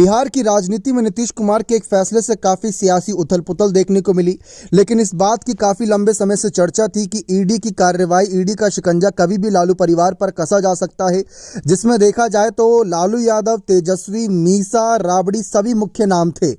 बिहार की राजनीति में नीतीश कुमार के एक फैसले से काफी सियासी उथल-पुथल देखने को मिली, लेकिन इस बात की काफी लंबे समय से चर्चा थी कि ईडी की कार्रवाई, ईडी का शिकंजा कभी भी लालू परिवार पर कसा जा सकता है, जिसमें देखा जाए तो लालू यादव, तेजस्वी, मीसा, राबड़ी सभी मुख्य नाम थे।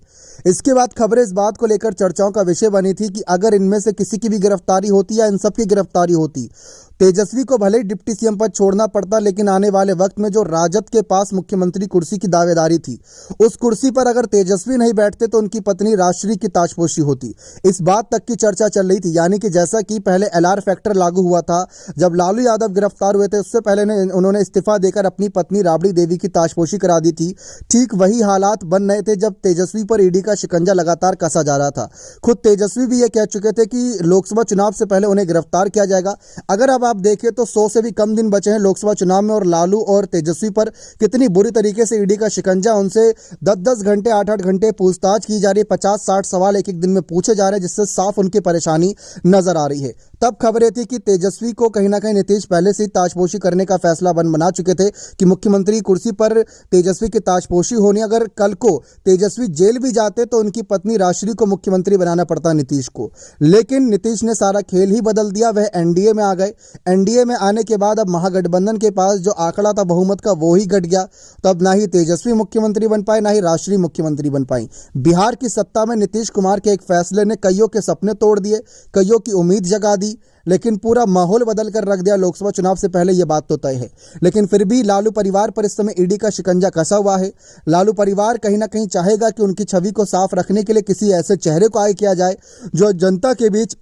इसके बाद खबरें इस बात को लेकर चर्चाओं का विषय बनी थी कि अगर इनमें से किसी की भी गिरफ्तारी होती या इन सब की गिरफ्तारी होती, तेजस्वी को भले ही डिप्टी सीएम पद छोड़ना पड़ता, लेकिन आने वाले वक्त में जो राजद के पास मुख्यमंत्री कुर्सी की दावेदारी थी, उस कुर्सी पर अगर तेजस्वी नहीं बैठते तो उनकी पत्नी राजश्री की ताजपोशी होती। इस बात तक की चर्चा चल रही थी, यानी कि जैसा कि पहले एलआर फैक्टर लागू हुआ था, जब लालू यादव गिरफ्तार हुए थे, उससे पहले उन्होंने इस्तीफा देकर अपनी पत्नी राबड़ी देवी की ताजपोशी करा दी थी। ठीक वही हालात बन रहे थे जब तेजस्वी पर ईडी का शिकंजा लगातार कसा जा रहा था। खुद तेजस्वी भी ये कह चुके थे कि लोकसभा चुनाव से पहले उन्हें गिरफ्तार किया जाएगा। अगर अब आप देखिए तो 100 से भी कम दिन बचे हैं लोकसभा चुनाव में, और लालू और तेजस्वी पर कितनी बुरी तरीके से ईडी का शिकंजा, उनसे 10-10 घंटे 8-8 घंटे पूछताछ की जा रही है, 50-60 सवाल एक एक दिन में पूछे जा रहे हैं, जिससे साफ उनकी परेशानी नजर आ रही है। तब खबरें थी कि तेजस्वी को कहीं ना कहीं नीतीश पहले से ही ताजपोशी करने का फैसला बना चुके थे कि मुख्यमंत्री कुर्सी पर तेजस्वी की ताजपोशी होनी। अगर कल को तेजस्वी जेल भी जाते तो उनकी पत्नी राजश्री को मुख्यमंत्री बनाना पड़ता नीतीश को, लेकिन नीतीश ने सारा खेल ही बदल दिया। वह एनडीए में आ गए। एनडीए में आने के बाद अब महागठबंधन के पास जो आंकड़ा था बहुमत का, वो ही घट गया। तब ना ही तेजस्वी मुख्यमंत्री बन पाए, ना ही राजश्री मुख्यमंत्री बन पाई। बिहार की सत्ता में नीतीश कुमार के एक फैसले ने कईयों के सपने तोड़ दिए, कईयों की उम्मीद जगा दी, लेकिन पूरा माहौल बदल कर रख दिया। लोकसभा चुनाव से पहले यह बात तो तय है, लेकिन फिर भी लालू परिवार पर इस समय ईडी का शिकंजा कसा हुआ है। लालू परिवार कहीं ना कहीं चाहेगा कि उनकी छवि को साफ रखने के लिए किसी ऐसे चेहरे को आगे किया जाए जो जनता के बीच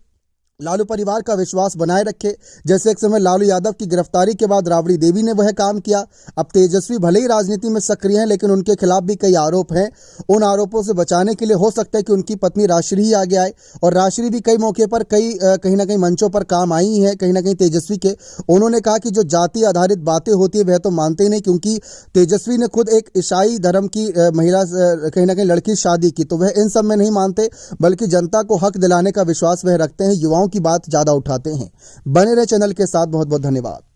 लालू परिवार का विश्वास बनाए रखे। जैसे एक समय लालू यादव की गिरफ्तारी के बाद राबड़ी देवी ने वह काम किया। अब तेजस्वी भले ही राजनीति में सक्रिय हैं, लेकिन उनके खिलाफ भी कई आरोप हैं। उन आरोपों से बचाने के लिए हो सकता है कि उनकी पत्नी राजश्री ही आगे आए, और राजश्री भी कई मौके पर कहीं ना कहीं मंचों पर काम आई हैं, कहीं ना कहीं तेजस्वी के। उन्होंने कहा कि जो जाति आधारित बातें होती है वह तो मानते ही नहीं, क्योंकि तेजस्वी ने खुद एक ईसाई धर्म की महिला, कहीं ना कहीं लड़की शादी की, तो वह इन सब में नहीं मानते, बल्कि जनता को हक दिलाने का विश्वास वह रखते हैं, युवाओं की बात ज्यादा उठाते हैं। बने रहे चैनल के साथ। बहुत बहुत धन्यवाद।